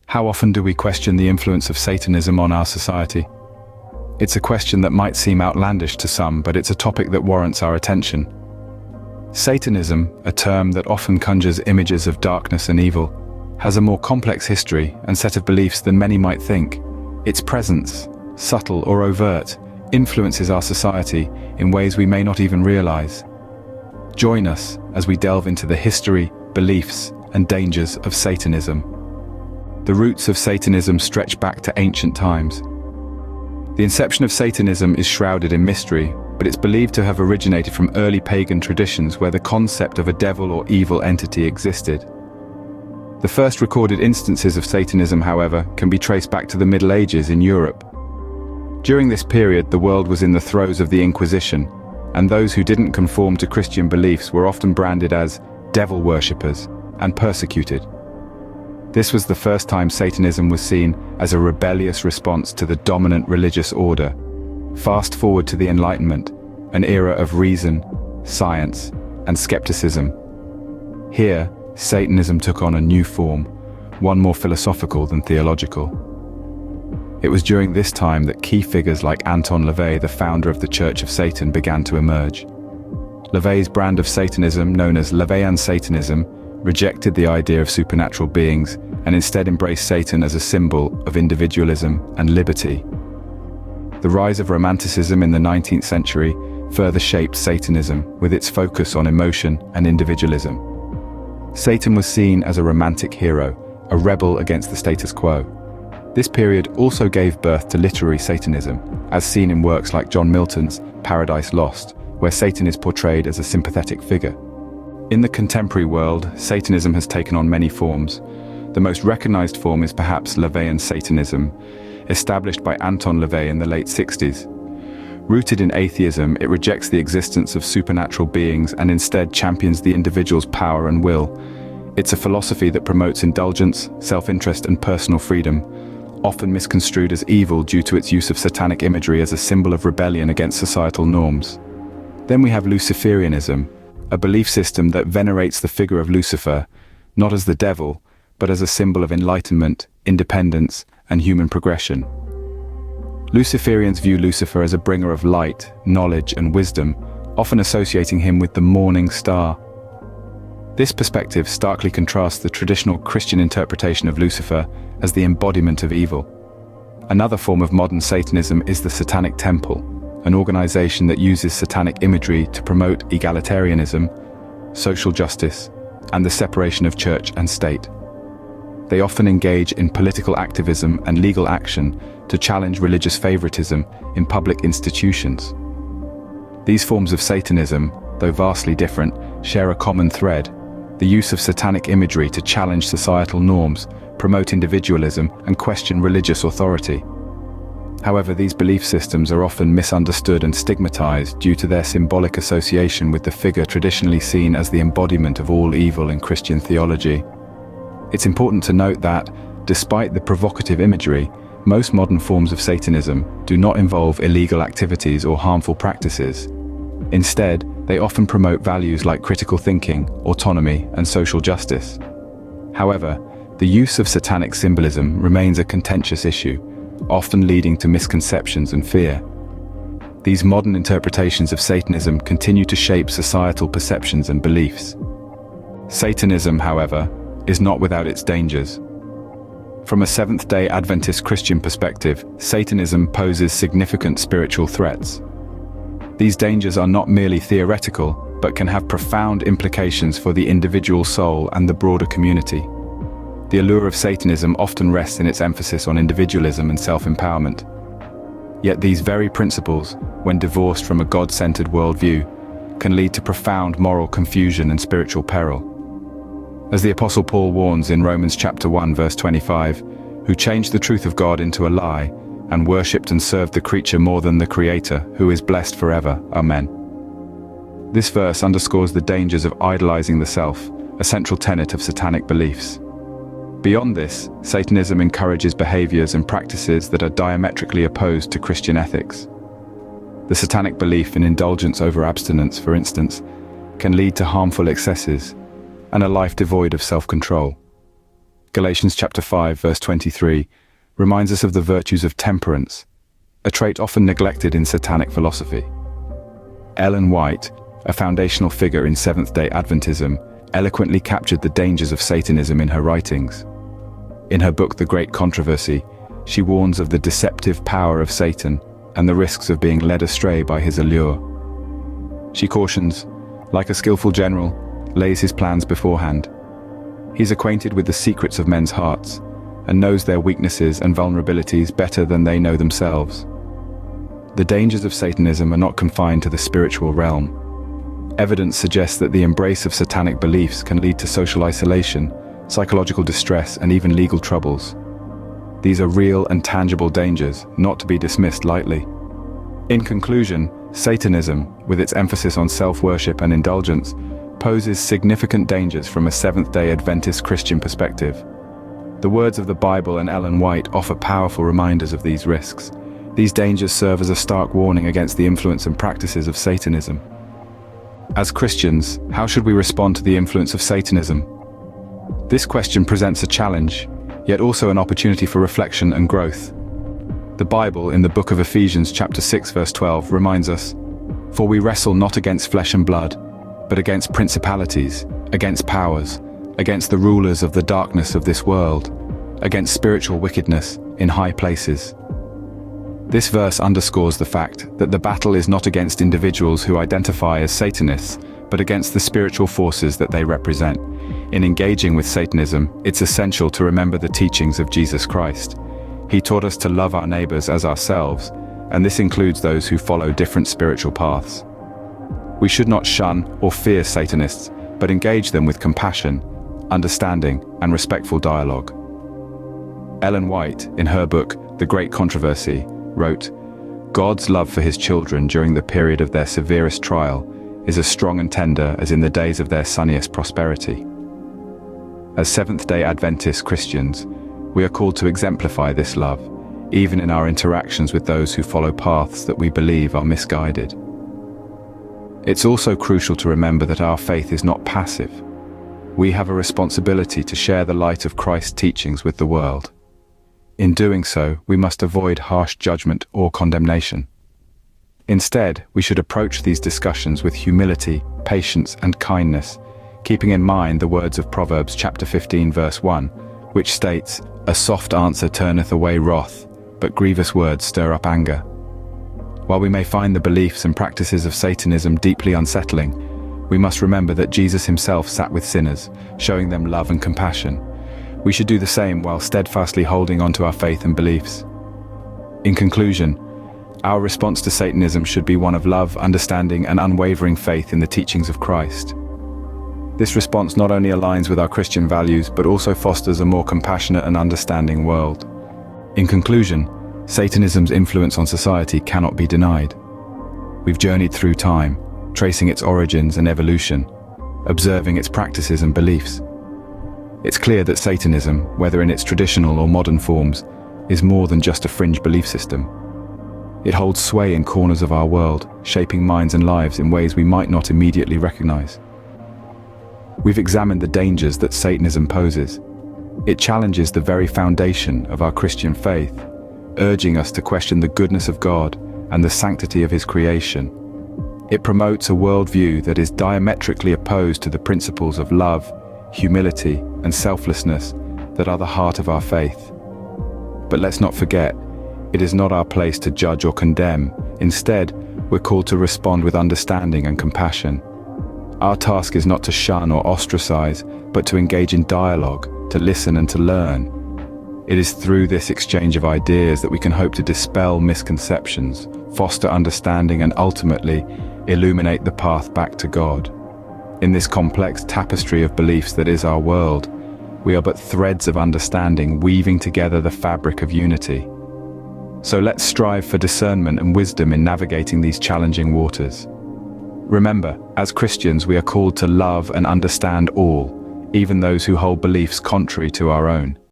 How often do we question the influence of Satanism on our society? It's a question that might seem outlandish to some, but it's a topic that warrants our attention. Satanism, a term that often conjures images of darkness and evil, has a more complex history and set of beliefs than many might think. Its presence, subtle or overt, influences our society in ways we may not even realize. Join us as we delve into the history, beliefs, and dangers of Satanism. The roots of Satanism stretch back to ancient times. The inception of Satanism is shrouded in mystery, but it's believed to have originated from early pagan traditions where the concept of a devil or evil entity existed. The first recorded instances of Satanism, however, can be traced back to the Middle Ages in Europe. During this period, the world was in the throes of the Inquisition, and those who didn't conform to Christian beliefs were often branded as devil worshippers and persecuted. This was the first time Satanism was seen as a rebellious response to the dominant religious order. Fast forward to the Enlightenment, an era of reason, science, and skepticism. Here, Satanism took on a new form, one more philosophical than theological. It was during this time that key figures like Anton LaVey, the founder of the Church of Satan, began to emerge. LaVey's brand of Satanism, known as LaVeyan Satanism, rejected the idea of supernatural beings and instead embraced Satan as a symbol of individualism and liberty. The rise of Romanticism in the 19th century further shaped Satanism with its focus on emotion and individualism. Satan was seen as a romantic hero, a rebel against the status quo. This period also gave birth to literary Satanism, as seen in works like John Milton's Paradise Lost, where Satan is portrayed as a sympathetic figure. In the contemporary world, Satanism has taken on many forms. The most recognized form is perhaps LaVeyan Satanism, established by Anton LaVey in the late 60s. Rooted in atheism, it rejects the existence of supernatural beings and instead champions the individual's power and will. It's a philosophy that promotes indulgence, self-interest, and personal freedom, often misconstrued as evil due to its use of satanic imagery as a symbol of rebellion against societal norms. Then we have Luciferianism, a belief system that venerates the figure of Lucifer, not as the devil, but as a symbol of enlightenment, independence, and human progression. Luciferians view Lucifer as a bringer of light, knowledge, and wisdom, often associating him with the morning star. This perspective starkly contrasts the traditional Christian interpretation of Lucifer as the embodiment of evil. Another form of modern Satanism is the Satanic Temple, an organization that uses satanic imagery to promote egalitarianism, social justice, and the separation of church and state. They often engage in political activism and legal action to challenge religious favoritism in public institutions. These forms of Satanism, though vastly different, share a common thread: the use of satanic imagery to challenge societal norms, promote individualism, and question religious authority. However, these belief systems are often misunderstood and stigmatized due to their symbolic association with the figure traditionally seen as the embodiment of all evil in Christian theology. It's important to note that, despite the provocative imagery, most modern forms of Satanism do not involve illegal activities or harmful practices. Instead, they often promote values like critical thinking, autonomy, and social justice. However, the use of satanic symbolism remains a contentious issue, often leading to misconceptions and fear. These modern interpretations of Satanism continue to shape societal perceptions and beliefs. Satanism, however, is not without its dangers. From a Seventh-day Adventist Christian perspective, Satanism poses significant spiritual threats. These dangers are not merely theoretical, but can have profound implications for the individual soul and the broader community. The allure of Satanism often rests in its emphasis on individualism and self-empowerment. Yet these very principles, when divorced from a God-centered worldview, can lead to profound moral confusion and spiritual peril. As the Apostle Paul warns in Romans chapter 1 verse 25, who changed the truth of God into a lie, and worshipped and served the creature more than the Creator, who is blessed forever. Amen. This verse underscores the dangers of idolizing the self, a central tenet of satanic beliefs. Beyond this, Satanism encourages behaviors and practices that are diametrically opposed to Christian ethics. The satanic belief in indulgence over abstinence, for instance, can lead to harmful excesses and a life devoid of self-control. Galatians chapter 5, verse 23, reminds us of the virtues of temperance, a trait often neglected in satanic philosophy. Ellen White, a foundational figure in Seventh-day Adventism, eloquently captured the dangers of Satanism in her writings. In her book The Great Controversy, she warns of the deceptive power of Satan and the risks of being led astray by his allure. She cautions, like a skillful general, lays his plans beforehand. He's acquainted with the secrets of men's hearts and knows their weaknesses and vulnerabilities better than they know themselves. The dangers of Satanism are not confined to the spiritual realm. Evidence suggests that the embrace of satanic beliefs can lead to social isolation, psychological distress, and even legal troubles. These are real and tangible dangers, not to be dismissed lightly. In conclusion, Satanism, with its emphasis on self-worship and indulgence, poses significant dangers from a Seventh-day Adventist Christian perspective. The words of the Bible and Ellen White offer powerful reminders of these risks. These dangers serve as a stark warning against the influence and practices of Satanism. As Christians, how should we respond to the influence of Satanism? This question presents a challenge, yet also an opportunity for reflection and growth. The Bible, in the book of Ephesians chapter 6 verse 12, reminds us, "For we wrestle not against flesh and blood, but against principalities, against powers, against the rulers of the darkness of this world, against spiritual wickedness in high places." This verse underscores the fact that the battle is not against individuals who identify as Satanists, but against the spiritual forces that they represent. In engaging with Satanism, it's essential to remember the teachings of Jesus Christ. He taught us to love our neighbors as ourselves, and this includes those who follow different spiritual paths. We should not shun or fear Satanists, but engage them with compassion, understanding, and respectful dialogue. Ellen White, in her book, The Great Controversy, wrote, "God's love for his children during the period of their severest trial is as strong and tender as in the days of their sunniest prosperity." As Seventh-day Adventist Christians, we are called to exemplify this love, even in our interactions with those who follow paths that we believe are misguided. It's also crucial to remember that our faith is not passive. We have a responsibility to share the light of Christ's teachings with the world. In doing so, we must avoid harsh judgment or condemnation. Instead, we should approach these discussions with humility, patience, and kindness, keeping in mind the words of Proverbs chapter 15 verse 1, which states, "A soft answer turneth away wrath, but grievous words stir up anger." While we may find the beliefs and practices of Satanism deeply unsettling, we must remember that Jesus himself sat with sinners, showing them love and compassion. We should do the same while steadfastly holding on to our faith and beliefs. In conclusion, our response to Satanism should be one of love, understanding, and unwavering faith in the teachings of Christ. This response not only aligns with our Christian values, but also fosters a more compassionate and understanding world. In conclusion, Satanism's influence on society cannot be denied. We've journeyed through time, tracing its origins and evolution, observing its practices and beliefs. It's clear that Satanism, whether in its traditional or modern forms, is more than just a fringe belief system. It holds sway in corners of our world, shaping minds and lives in ways we might not immediately recognize. We've examined the dangers that Satanism poses. It challenges the very foundation of our Christian faith, urging us to question the goodness of God and the sanctity of his creation. It promotes a worldview that is diametrically opposed to the principles of love, humility, and selflessness that are the heart of our faith. But let's not forget, it is not our place to judge or condemn. Instead, we're called to respond with understanding and compassion. Our task is not to shun or ostracize, but to engage in dialogue, to listen and to learn. It is through this exchange of ideas that we can hope to dispel misconceptions, foster understanding, and ultimately illuminate the path back to God. In this complex tapestry of beliefs that is our world, we are but threads of understanding weaving together the fabric of unity. So let's strive for discernment and wisdom in navigating these challenging waters. Remember, as Christians, we are called to love and understand all, even those who hold beliefs contrary to our own.